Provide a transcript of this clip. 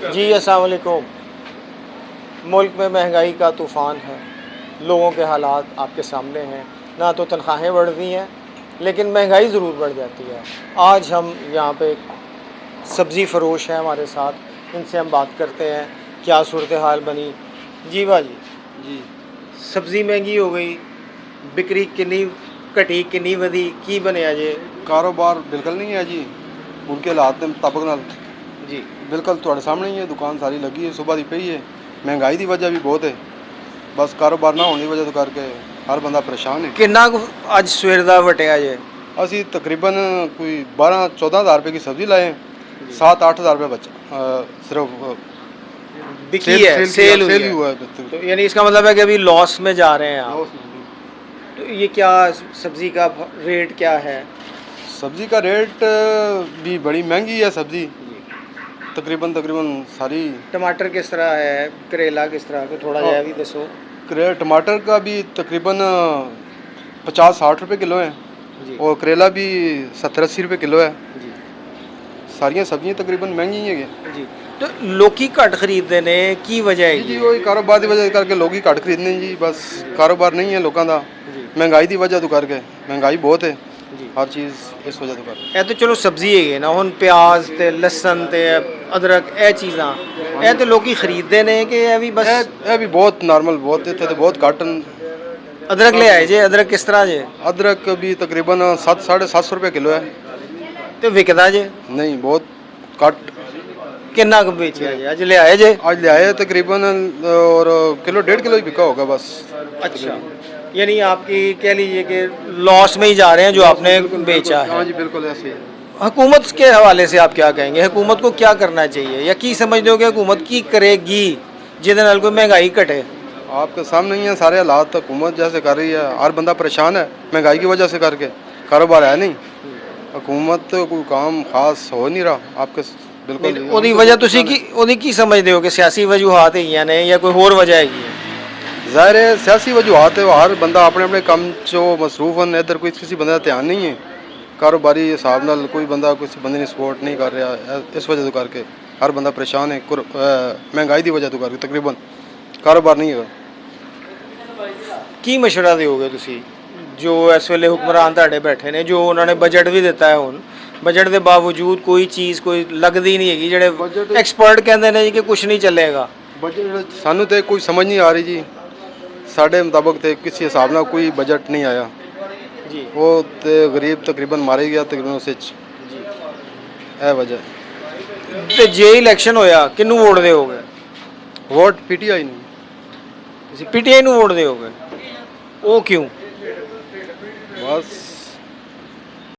जी अस्सलाम वालेकुम। मुल्क में महंगाई का तूफ़ान है, लोगों के हालात आपके सामने हैं। ना तो तनख्वाहें बढ़ रही हैं, लेकिन महंगाई ज़रूर बढ़ जाती है। आज हम यहाँ पे सब्ज़ी फ़रोश हैं हमारे साथ, इनसे हम बात करते हैं क्या सूरत हाल बनी। जी भाजी, जी सब्ज़ी महंगी हो गई, बिक्री किन्नी घटी किन्नी वधी, की बनया जे? कारोबार बिल्कुल नहीं है जी उनके हालात के मुताबिक नाल जी बिल्कुल ਤੁਹਾਡੇ सामने ही है। दुकान सारी लगी है, सुबह की पई है। महंगाई की वजह भी बहुत है, बस कारोबार ना होने की वजह तो करके हर बंदा परेशान है। किन्ना कुछ अज सवेर दा वटिया जे? ਅਸੀਂ तकरीबन कोई 12-14 हज़ार रुपये की सब्ज़ी लाए हैं। 7-8 हज़ार रुपये बचा सिर्फ बिकी है, सेल हुई सेल ही है। हुआ है। तो यानी इसका मतलब है कि अभी लॉस में जा रहे हैं आप। लॉस में। तो ये क्या सब्ज़ी का रेट क्या है? सब्ज़ी का रेट भी बड़ी महंगी है सब्ज़ी, तकरीबन सारी। टमाटर किस तरह है, करेला किस तरह का, थोड़ा जरा भी दसो। टमाटर का भी तकरीबन 50-60 रुपये किलो है जी और करेला भी 70-80 रुपये किलो है। जी सारियां सब्जियां तकरीबन महंगी ही है जी। तो लोकी घट खरीदते ने की वजह है? जी वही कारोबार की वजह करके लोग ही घट खरीदने जी, बस कारोबार नहीं है लोगों का। जी महंगाई की वजह तो करके, महंगाई बहुत है जी। हर चीज़ इस वजह तो करके। ਇਹ तो चलो सब्जी है ना, ਹੁਣ प्याज ते लसन ते अदरक ਇਹ ਚੀਜ਼ਾਂ ਇਹ ਤੇ ਲੋਕੀ ਖਰੀਦਦੇ ਨੇ ਕਿ ਇਹ ਵੀ ਬਸ? ਇਹ ਵੀ ਬਹੁਤ ਨਾਰਮਲ, ਬਹੁਤ ਇੱਥੇ तो बहुत घट। अदरक ले आए जे? अदरक किस तरह जे? अदरक भी तकरीबन 700-750 रुपये किलो है। ਤੇ ਵਿਕਦਾ ਜੇ? नहीं बहुत घट। ਕਿੰਨਾ ਕੁ ਵੇਚਿਆ ਜੇ? ਅੱਜ ਲੈ ਆਏ ਜੇ? आज ले आए तकरीबन और किलो 1.5 किलो ही बिका होगा बस। अच्छा, यानी आपकी कह लीजिए कि लॉस में ही जा रहे हैं जो आपने बेचा है। हाँ जी बिल्कुल ऐसे ही। हुकूमत के हवाले से आप क्या कहेंगे? हुकूमत को क्या करना चाहिए या की समझते हो कि हुकूमत की करेगी जिसदे नाल कोई महंगाई घटे? आपके सामने ही है सारे हालात, हुकूमत जैसे कर रही है, हर बंदा परेशान है महंगाई की वजह से करके। कारोबार है नहीं, हुकूमत तो कोई काम खास हो नहीं रहा आपके बिल्कुल। ਉਹਦੀ ਵਜ੍ਹਾ ਤੁਸੀਂ ਕੀ ਸਮਝਦੇ ਹੋ ਕਿ ਸਿਆਸੀ ਵਜੂਹਾਤ ਹੈਗੀਆਂ ਨੇ ਜਾਂ ਕੋਈ ਹੋਰ ਵਜ੍ਹਾ ਹੈਗੀ ਹੈ? ज़ाहिर है सियासी वजूहत है, हर बंदा अपने अपने काम चो मसरूफ है। इधर कोई किसी बंदे का ध्यान नहीं है, कारोबारी हिसाब नाल कोई बंदा किसी बंदे ने सपोर्ट नहीं कर रहा। इस वजह तो करके हर बंदा परेशान है, महंगाई की वजह तो करके तकरीबन कारोबार नहीं है। ਕੀ ਮਸ਼ਵਰਾ ਦਿਓਗੇ ਤੁਸੀਂ ਜੋ ਇਸ ਵੇਲੇ ਹੁਕਮਰਾਨ ਤੁਹਾਡੇ ਬੈਠੇ ਨੇ, ਜੋ ਉਹਨਾਂ ਨੇ ਬਜਟ ਵੀ ਦਿੱਤਾ ਹੈ, ਹੁਣ ਬਜਟ ਦੇ ਬਾਵਜੂਦ ਕੋਈ ਚੀਜ਼ ਕੋਈ ਲੱਗਦੀ ਨਹੀਂ ਹੈਗੀ, ਜਿਹੜੇ ਐਕਸਪਰਟ ਕਹਿੰਦੇ ਨੇ ਜੀ ਕਿ ਕੁਝ ਨਹੀਂ ਚੱਲੇਗਾ? बजट सानू तो कोई समझ नहीं आ रही जी, साढ़े मुताबिक तो किसी हिसाब नाल कोई बजट नहीं आया जी वो तो गरीब तकरीबन मारे गया तकरीबन उस जी। वजह। ਤੇ ਜੇ ਇਲੈਕਸ਼ਨ ਹੋਇਆ ਕਿਹਨੂੰ ਵੋਟ ਦਿਓਗੇ? वोट PTI नहीं ਤੁਸੀਂ ਪੀਟੀਆਈ ਨੂੰ ਵੋਟ ਦਿਓਗੇ? ਉਹ ਕਿਉਂ? बस